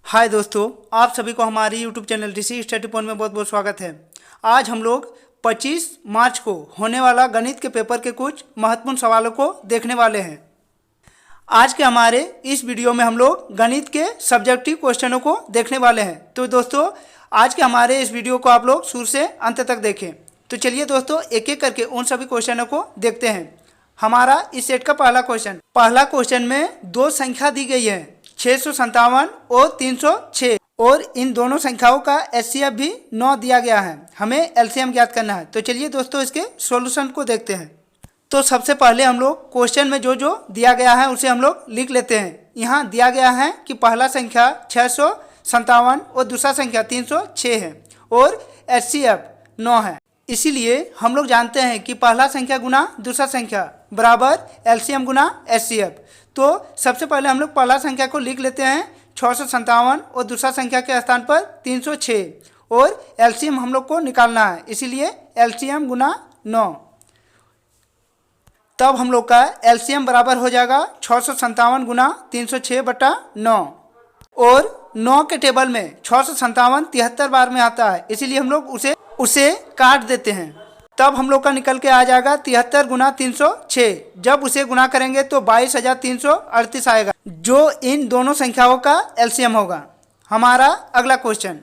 हाय दोस्तों, आप सभी को हमारी यूट्यूब चैनल ऋषि स्टडी पॉइंट में बहुत बहुत स्वागत है। आज हम लोग 25 मार्च को होने वाला गणित के पेपर के कुछ महत्वपूर्ण सवालों को देखने वाले हैं। आज के हमारे इस वीडियो में हम लोग गणित के सब्जेक्टिव क्वेश्चनों को देखने वाले हैं। तो दोस्तों, आज के हमारे इस वीडियो को आप लोग शुरू से अंत तक देखें। तो चलिए दोस्तों, एक एक करके उन सभी क्वेश्चनों को देखते हैं। हमारा इस सेट का पहला क्वेश्चन में दो संख्या दी गई है, 657 और 306, और इन दोनों संख्याओं का एचसीएफ भी 9 दिया गया है। हमें एलसीएम ज्ञात करना है। तो चलिए दोस्तों, इसके सॉल्यूशन को देखते हैं। तो सबसे पहले हम लोग क्वेश्चन में जो जो दिया गया है उसे हम लोग लिख लेते हैं। यहाँ दिया गया है कि पहला संख्या 657 और दूसरा संख्या 306 है और एचसीएफ 9 है। इसीलिए हम लोग जानते हैं कि पहला संख्या गुना दूसरा संख्या बराबर एलसीएम गुना एचसीएफ। तो सबसे पहले हम लोग पहला संख्या को लिख लेते हैं 657 और दूसरा संख्या के स्थान पर 306, और एलसीएम हम लोग को निकालना है, इसीलिए एलसीएम गुना 9। तब हम लोग का एलसीएम बराबर हो जाएगा 657 गुना 306 बटा 9, और 9 के टेबल में 657 73 बार में आता है, इसीलिए हम लोग उसे काट देते हैं। तब हम लोग का निकल के आ जाएगा 73 गुना 306। जब उसे गुना करेंगे तो 22,338 आएगा, जो इन दोनों संख्याओं का एलसीएम होगा। हमारा अगला क्वेश्चन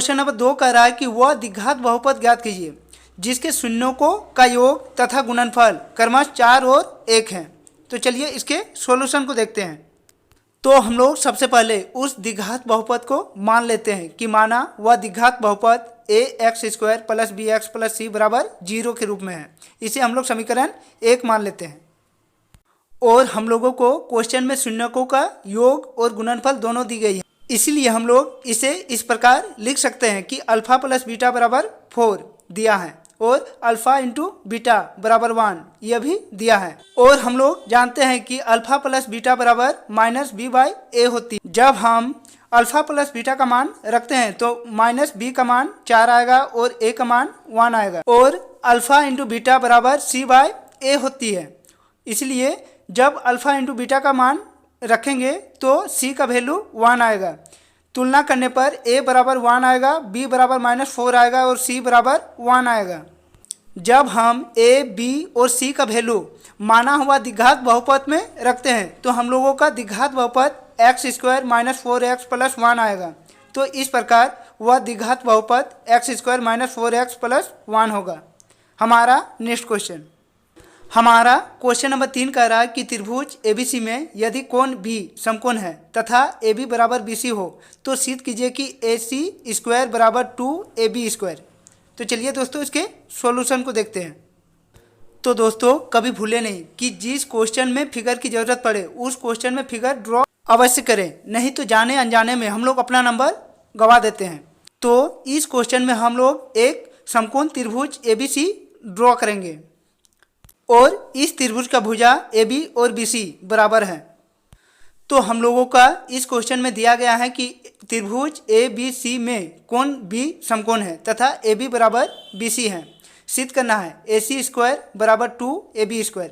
नंबर 2 कह रहा है कि वह द्विघात बहुपद ज्ञात कीजिए जिसके शून्यों का योग तथा गुणनफल क्रमशः 4 और 1 है। तो चलिए इसके सॉल्यूशन को देखते हैं। तो हम लोग सबसे पहले उस द्विघात बहुपद को मान लेते हैं कि माना वह द्विघात बहुपद ax² + bx + c बराबर 0 के रूप में है। इसे हम लोग समीकरण 1 मान लेते हैं। और हम लोगों को क्वेश्चन में शून्यकों का योग और गुणनफल दोनों दी गई है, इसलिए हम लोग इसे इस प्रकार लिख सकते हैं कि अल्फा + बीटा बराबर 4 दिया है और अल्फा × बीटा बराबर 1 यह भी दिया है। और हम लोग जानते हैं कि अल्फा + बीटा बराबर -b/a होती है। जब हम अल्फा + बीटा का मान रखते हैं तो -b का मान 4 आएगा और a का मान 1 आएगा, और अल्फा × बीटा बराबर c/a होती है। इसलिए जब अल्फा × बीटा का मान रखेंगे तो c का वैल्यू 1 आएगा। तुलना करने पर a बराबर 1 आएगा, b बराबर -4 आएगा और c बराबर 1 आएगा। जब हम a, b और c का वैल्यू माना हुआ द्विघात बहुपद में रखते हैं तो हम लोगों का द्विघात बहुपद x² - 4x + 1 आएगा। तो इस प्रकार वह द्विघात बहुपद x² - 4x + 1 होगा। हमारा नेक्स्ट क्वेश्चन नंबर 3 कह रहा है कि त्रिभुज ABC में यदि कोण B समकोण है तथा AB बराबर BC हो तो सिद्ध कीजिए कि AC² बराबर 2AB²। तो चलिए दोस्तों, इसके सॉल्यूशन को देखते हैं। तो दोस्तों, कभी भूले नहीं कि जिस क्वेश्चन में फिगर की जरूरत पड़े उस क्वेश्चन में फिगर ड्रॉ अवश्य करें, नहीं तो जाने अनजाने में हम लोग अपना नंबर गंवा देते हैं। तो इस क्वेश्चन में हम लोग एक समकोण त्रिभुज ABC ड्रॉ करेंगे और इस त्रिभुज का भुजा AB और BC बराबर है। तो हम लोगों का इस क्वेश्चन में दिया गया है कि त्रिभुज ABC में कोण B समकोण है तथा AB बराबर BC है। सिद्ध करना है AC² बराबर 2AB²।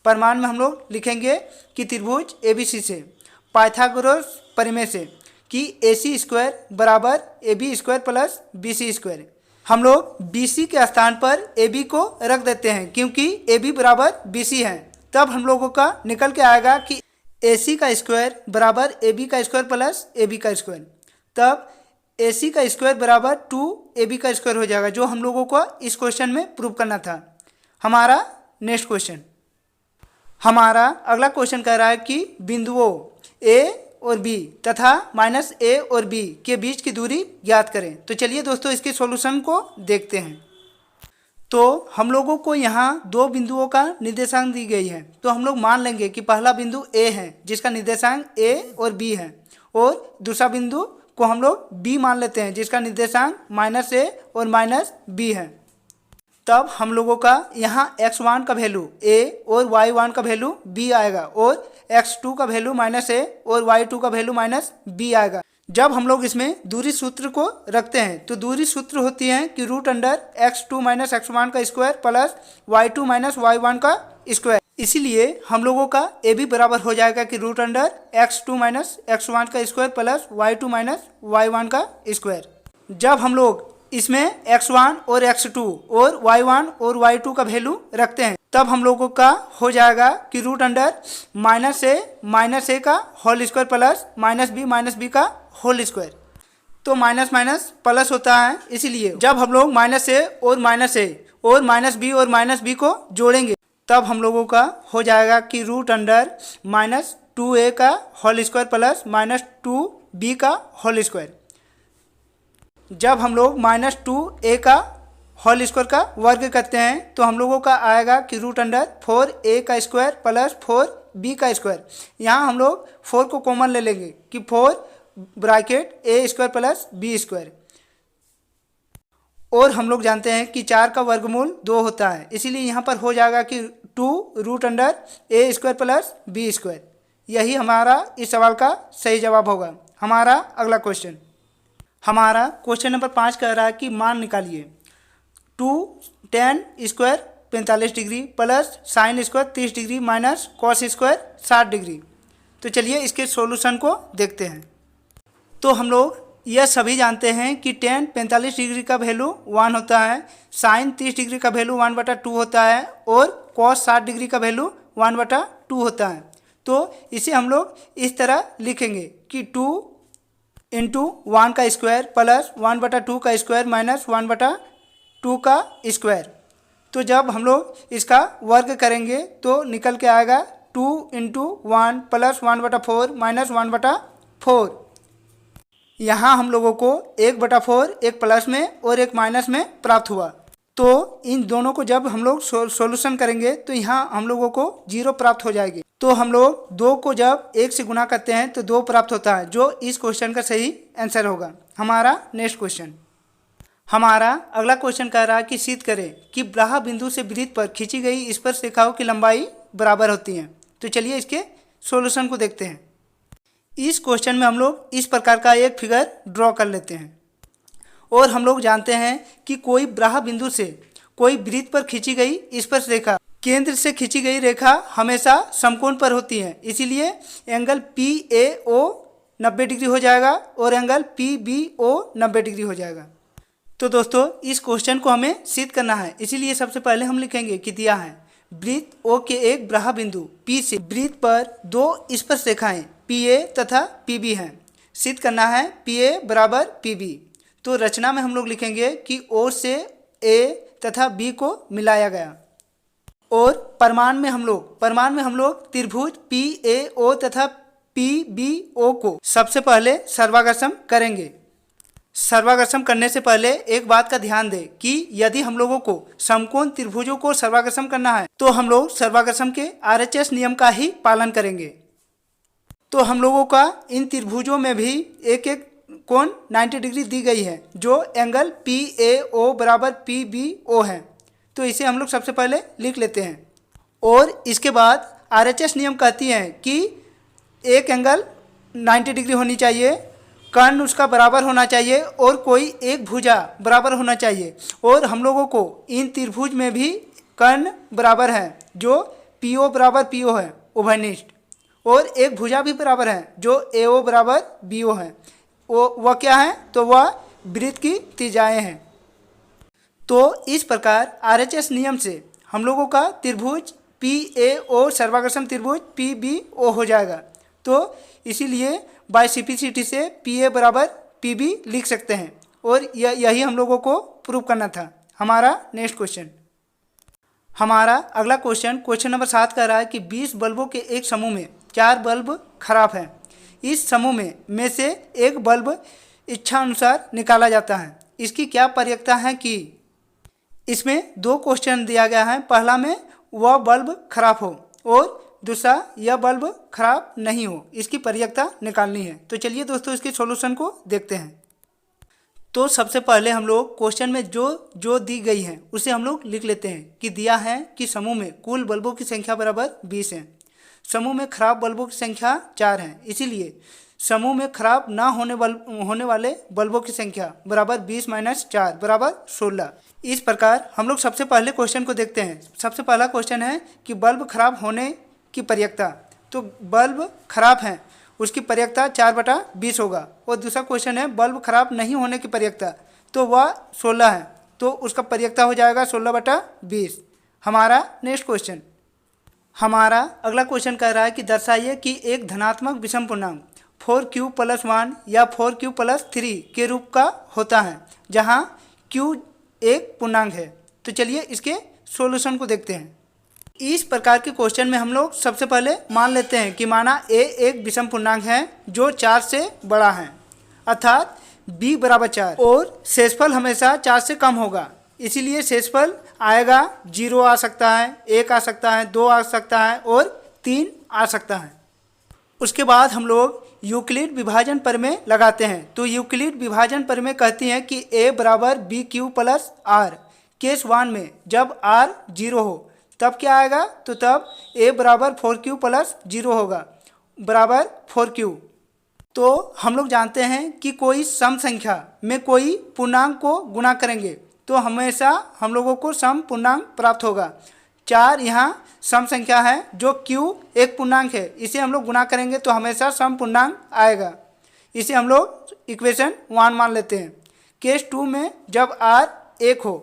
प्रमाण में हम लोग लिखेंगे कि त्रिभुज ABC से पाइथागोरस प्रमेय से कि AC² बराबर AB² + BC²। हम लोग BC के स्थान पर AB को रख देते हैं क्योंकि AB बराबर BC है। तब हम लोगों का निकल के आएगा कि AC² बराबर AB² + AB²। तब AC² बराबर 2AB² हो जाएगा, जो हम लोगों को इस क्वेश्चन में प्रूव करना था। हमारा नेक्स्ट क्वेश्चन अगला क्वेश्चन कह रहा है कि बिंदुओं A और B तथा -a और b के बीच की दूरी ज्ञात करें। तो चलिए दोस्तों, इसके सॉल्यूशन को देखते हैं। तो हम लोगों को यहाँ दो बिंदुओं का निर्देशांक दी गई है, तो हम लोग मान लेंगे कि पहला बिंदु A है जिसका निर्देशांक a और b है, और दूसरा बिंदु को हम लोग B मान लेते हैं जिसका निर्देशांक -a और -b है। तब हम लोगों का यहाँ x1 का वैल्यू a और y1 का वैल्यू b आएगा, और x2 का वैल्यू -a और y2 का वैल्यू -b आएगा। जब हम लोग इसमें दूरी सूत्र को रखते हैं तो दूरी सूत्र होती है कि √x2 - x1 का स्क्वायर प्लस y2 - y1 का स्क्वायर। इसीलिए हम लोगों का ए भी बराबर हो जाएगा कि root under x2 minus x1 का square plus y2 minus y1 का स्क्वायर। जब हम लोग इसमें x1 और x2 और y1 और y2 का वैल्यू रखते हैं तब हम लोगों का हो जाएगा कि रूट अंडर माइनस ए का whole square plus minus B का होल स्क्वायर। तो माइनस माइनस प्लस होता है, इसीलिए जब हम लोग माइनस ए और माइनस बी को जोड़ेंगे तब हम लोगों का हो जाएगा कि रूट अंडर -2a का होल स्क्वायर प्लस -2b का होल स्क्वायर। जब हम लोग -2a का होल स्क्वायर का वर्ग करते हैं तो हम लोगों का आएगा कि रूट अंडर 4a का स्क्वायर प्लस 4b का स्क्वायर। यहाँ हम लोग 4 को कॉमन ले लेंगे कि 4 bracket a square plus b square. और हम लोग जानते हैं कि 4 का वर्गमूल 2 होता है, इसीलिए यहाँ पर हो जाएगा कि 2 root under a square plus b square. यही हमारा इस सवाल का सही जवाब होगा। हमारा अगला क्वेश्चन, हमारा क्वेश्चन नंबर 5 कह रहा है कि मान निकालिए 2 tan square 45 degree plus sine square 30 degree minus cos square 60 degree. तो चलिए इसके सॉल्यूशन को देखते हैं। तो हम लोग यह सभी जानते हैं कि tan 45 डिग्री का वैल्यू 1 होता है, साइन 30 डिग्री का वैल्यू 1/2 होता है और कॉस 60 डिग्री का वैल्यू 1/2 होता है। तो इसे हम लोग इस तरह लिखेंगे कि 2 × 1 का स्क्वायर प्लस 1/2 का स्क्वायर माइनस 1/2 का स्क्वायर। तो जब हम लोग इसका वर्ग करेंगे तो निकल के आएगा 2 × 1 प्लस 1/4 माइनस 1/4। यहाँ हम लोगों को 1/4 एक प्लस में और एक माइनस में प्राप्त हुआ। तो इन दोनों को जब हम लोग सॉल्यूशन करेंगे तो यहाँ हम लोगों को 0 प्राप्त हो जाएगी। तो हम लोग 2 को जब 1 से गुना करते हैं तो 2 प्राप्त होता है, जो इस क्वेश्चन का सही आंसर होगा। हमारा नेक्स्ट क्वेश्चन, हमारा अगला क्वेश्चन कह रहा है कि सिद्ध करें कि ब्राह बिंदु से वृत्त पर खींची गई स्पर्श रेखाओं की लंबाई बराबर होती है। तो चलिए इसके सॉल्यूशन को देखते हैं। इस क्वेश्चन में हम लोग इस प्रकार का एक फिगर ड्रॉ कर लेते हैं और हम लोग जानते हैं कि कोई ब्राह बिंदु से कोई वृत्त पर खींची गई स्पर्श रेखा, केंद्र से खींची गई रेखा हमेशा समकोण पर होती है, इसीलिए एंगल PAO 90 डिग्री हो जाएगा और एंगल PBO 90 डिग्री हो जाएगा। तो दोस्तों इस क्वेश्चन को हमें सिद्ध करना है, इसीलिए सबसे पहले हम लिखेंगे कि दिया है वृत्त O के एक ब्राह बिंदु P से वृत्त पर 2 स्पर्श रेखाएं PA तथा PB हैं। सिद्ध करना है PA बराबर PB। तो रचना में हम लोग लिखेंगे कि O से A तथा B को मिलाया गया और परिमाण में हम लोग त्रिभुज PAO तथा PBO को सबसे पहले सर्वागर्षम करेंगे। सर्वागर्षम करने से पहले एक बात का ध्यान दें कि यदि हम लोगों को समकोण त्रिभुजों को सर्वागर्षम करना है तो हम लोग सर्वागर्षम के RHS नियम का ही पालन करेंगे। तो हम लोगों का इन त्रिभुजों में भी एक एक कोण 90 डिग्री दी गई है, जो एंगल PAO बराबर PBO है। तो इसे हम लोग सबसे पहले लिख लेते हैं और इसके बाद RHS नियम कहती है कि एक एंगल 90 डिग्री होनी चाहिए, कर्ण उसका बराबर होना चाहिए और कोई एक भुजा बराबर होना चाहिए। और हम लोगों को इन त्रिभुज में भी कर्ण बराबर है, जो PO बराबर PO है उभयनिष्ठ, और एक भुजा भी बराबर है जो AO बराबर BO है। वह क्या है? तो वह वृत्त की त्रिज्याएं हैं। तो इस प्रकार RHS नियम से हम लोगों का त्रिभुज PAO सर्वागर्षम त्रिभुज PBO हो जाएगा। तो इसीलिए बाय सिंप्लिसिटी से PA बराबर PB लिख सकते हैं और यही हम लोगों को प्रूव करना था। हमारा नेक्स्ट क्वेश्चन, हमारा अगला क्वेश्चन नंबर 7 कह रहा है कि 20 बल्बों के एक समूह में 4 बल्ब खराब हैं। इस समूह में से एक बल्ब इच्छा अनुसार निकाला जाता है। इसकी क्या प्रयोक्ता है कि इसमें 2 क्वेश्चन दिया गया है। पहला में वह बल्ब खराब हो और दूसरा यह बल्ब खराब नहीं हो, इसकी प्रयोक्ता निकालनी है। तो चलिए दोस्तों इसके सॉल्यूशन को देखते हैं। तो सबसे पहले हम लोग क्वेश्चन में जो दी गई है उसे हम लोग लिख लेते हैं कि दिया है कि समूह में कुल बल्बों की संख्या बराबर 20 है। समूह में खराब बल्बों की संख्या 4 है, इसीलिए समूह में खराब ना होने वाले बल्बों की संख्या बराबर 20 - 4 बराबर 16। इस प्रकार हम लोग सबसे पहले क्वेश्चन को देखते हैं। सबसे पहला क्वेश्चन है कि बल्ब खराब होने की प्रयिकता। तो बल्ब खराब है, उसकी प्रयिकता 4/20 होगा। और दूसरा क्वेश्चन है बल्ब खराब नहीं होने की प्रयिकता, तो वह 16 है, तो उसका प्रयिकता हो जाएगा 16/20। हमारा नेक्स्ट क्वेश्चन, हमारा अगला क्वेश्चन कह रहा है कि दर्शाइए कि एक धनात्मक विषम पूर्णांक 4q + 1 या 4q + 3 के रूप का होता है, जहां q एक पूर्णांक है। तो चलिए इसके सॉल्यूशन को देखते हैं। इस प्रकार के क्वेश्चन में हम लोग सबसे पहले मान लेते हैं कि माना a एक विषम पूर्णांक है जो 4 से बड़ा है, अर्थात b = 4, और शेषफल हमेशा 4 से कम होगा। इसीलिए शेषफल आएगा 0 आ सकता है, 1 आ सकता है, 2 आ सकता है और 3 आ सकता है। उसके बाद हम लोग यूक्लिड विभाजन प्रमेय लगाते हैं। तो यूक्लिड विभाजन प्रमेय कहती है कि a = bq + r। केस 1 में जब r 0 हो तब क्या आएगा, तो तब a = 4q + 0 होगा, बराबर 4q। तो हम लोग जानते हैं कि कोई सम संख्या में कोई पूर्णांक को गुणा करेंगे तो हमेशा हम लोगों को सम पूर्णांक प्राप्त होगा। 4 यहाँ सम संख्या है, जो q एक पूर्णांक है, इसे हम लोग गुणा करेंगे तो हमेशा सम पूर्णांक आएगा। इसे हम लोग इक्वेशन 1 मान लेते हैं। केस 2 में जब r 1 हो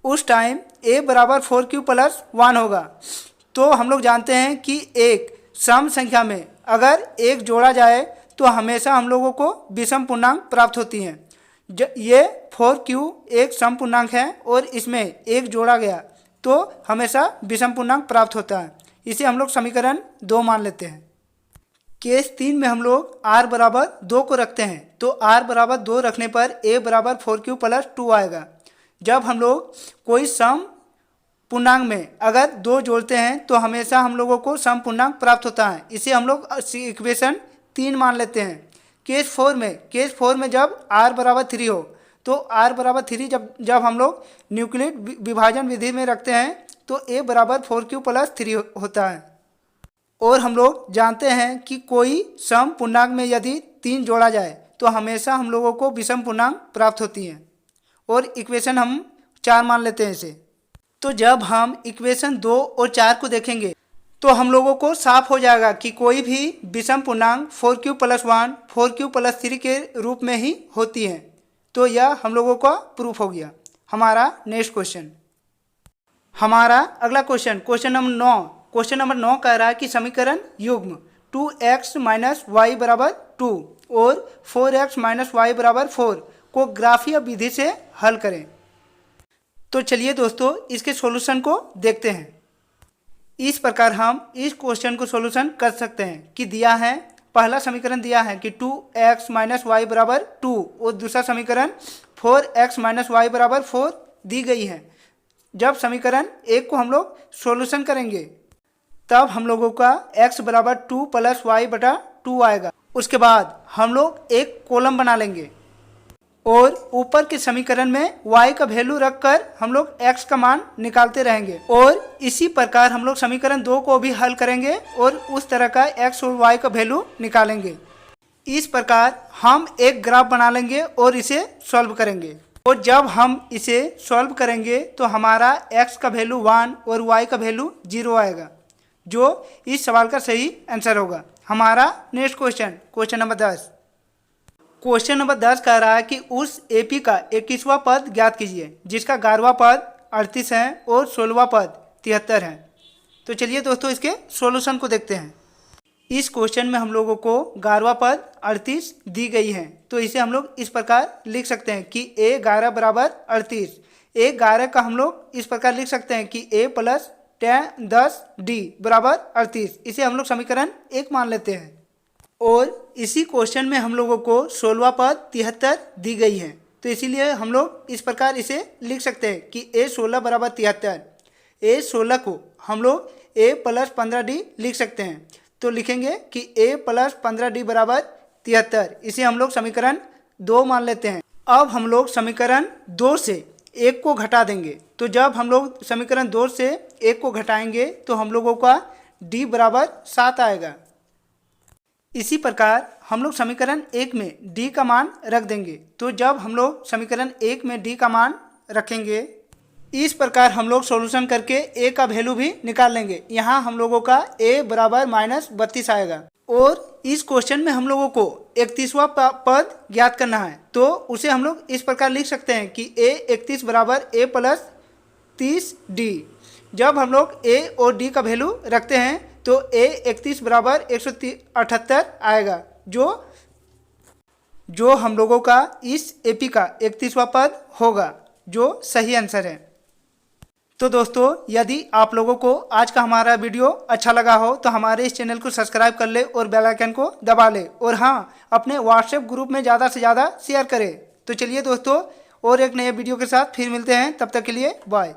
उस टाइम a = 4q + 1 होगा। तो हम लोग जानते हैं कि एक सम संख्या में अगर 1 जोड़ा जाए तो हमेशा हम लोगों को विषम पूर्णांक प्राप्त होती हैं। ये 4q एक सम पूर्णांक है और इसमें 1 जोड़ा गया तो हमेशा विषम पूर्णांक प्राप्त होता है। इसे हम लोग समीकरण 2 मान लेते हैं। केस 3 में हम लोग r = 2 को रखते हैं। तो r = 2 रखने पर a = 4q + 2 आएगा। जब हम लोग कोई सम पूर्णांक में अगर 2 जोड़ते हैं तो हमेशा हम लोगों को सम पूर्णांक प्राप्त होता है। इसे हम लोग इक्वेशन 3 मान लेते हैं। केस 4 में जब r = 3 हो तो r = 3 जब हम लोग न्यूक्लिड विभाजन विधि में रखते हैं तो a = 4q + 3 होता है। और हम लोग जानते हैं कि कोई सम पूर्णांक में यदि 3 जोड़ा जाए तो हमेशा हम लोगों को विषम पूर्णांक प्राप्त होती हैं। और इक्वेशन हम 4 मान लेते हैं इसे। तो जब हम इक्वेशन 2 और 4 को देखेंगे तो हम लोगों को साफ हो जाएगा कि कोई भी विषम पूर्णांक 4q + 1 4q + 3 के रूप में ही होती है। तो यह हम लोगों का प्रूफ हो गया। हमारा नेक्स्ट क्वेश्चन, हमारा अगला क्वेश्चन, क्वेश्चन नंबर 9 कह रहा है कि समीकरण युग्म 2x - y = 2 और 4x - y = 4 को ग्राफीय विधि से हल करें। तो चलिए दोस्तों इसके सॉल्यूशन को देखते हैं। इस प्रकार हम इस क्वेश्चन को सॉल्यूशन कर सकते हैं कि दिया है, पहला समीकरण दिया है कि 2x - y = 2 और दूसरा समीकरण 4x - y = 4 दी गई है। जब समीकरण 1 को हम लोग सॉल्यूशन करेंगे तब हम लोगों का x = 2 + y/2 आएगा। उसके बाद हम लोग एक कॉलम बना लेंगे और ऊपर के समीकरण में y का वैल्यू रखकर हम लोग x का मान निकालते रहेंगे। और इसी प्रकार हम लोग समीकरण 2 को भी हल करेंगे और उस तरह का x और y का वैल्यू निकालेंगे। इस प्रकार हम एक ग्राफ बना लेंगे और इसे सॉल्व करेंगे। और जब हम इसे सॉल्व करेंगे तो हमारा x का वैल्यू 1 और y का वैल्यू 0 आएगा, जो इस सवाल का सही आंसर होगा। हमारा next question, question number 10। Question number 10 कह रहा है कि उस AP का 21वां पद ज्ञात कीजिए जिसका 11वां पद 38 है और 16वां पद 73 है। तो चलिए दोस्तों इसके सॉल्यूशन को देखते हैं। इस क्वेश्चन में हम लोगों को 11वां पद 38 दी गई है। तो इसे हम लोग इस प्रकार लिख सकते हैं कि a11 = 38। a11 का हम लोग इस प्रकार लिख सकते हैं कि a + 10d = 38। इसे हम लोग समीकरण 1 मान लेते हैं। और इसी क्वेश्चन में हम लोगों को 16वां पद 73 दी गई है। तो इसीलिए हम लोग इस प्रकार इसे लिख सकते हैं कि a16 = 73। a16 को हम लोग a + 15d लिख सकते हैं। तो लिखेंगे कि a + 15d = 73। इसे हम लोग समीकरण 2 मान लेते हैं। अब हम लोग समीकरण 2 से 1 को घटा देंगे। तो जब हम लोग समीकरण 2 से 1 को घटाएंगे तो हम लोगों का d = 7 आएगा। इसी प्रकार हम लोग समीकरण 1 में d का मान रख देंगे। तो जब हम लोग समीकरण 1 में d का मान रखेंगे। इस प्रकार हम लोग सॉल्यूशन करके a का वैल्यू भी निकाल लेंगे। यहाँ हम लोगों का a बराबर -32 आएगा और इस क्वेश्चन में हम लोगों को 31वां पद ज्ञात करना है, तो उसे हम लोग इस प्रकार लिख सकते हैं कि a 31 बराबर a प्लस 30d। जब हम लोग a और d का वैल्यू रखते हैं तो a 31 बराबर 178 आएगा, जो हम लोगों का इस एपी का 31वां पद होगा, जो सही आंसर है। तो दोस्तों, यदि आप लोगों को आज का हमारा वीडियो अच्छा लगा हो तो हमारे इस चैनल को सब्सक्राइब कर ले और बेल आइकन को दबा ले, और हाँ, अपने व्हाट्सएप ग्रुप में ज़्यादा से ज़्यादा शेयर करें। तो चलिए दोस्तों, और एक नए वीडियो के साथ फिर मिलते हैं, तब तक के लिए बाय।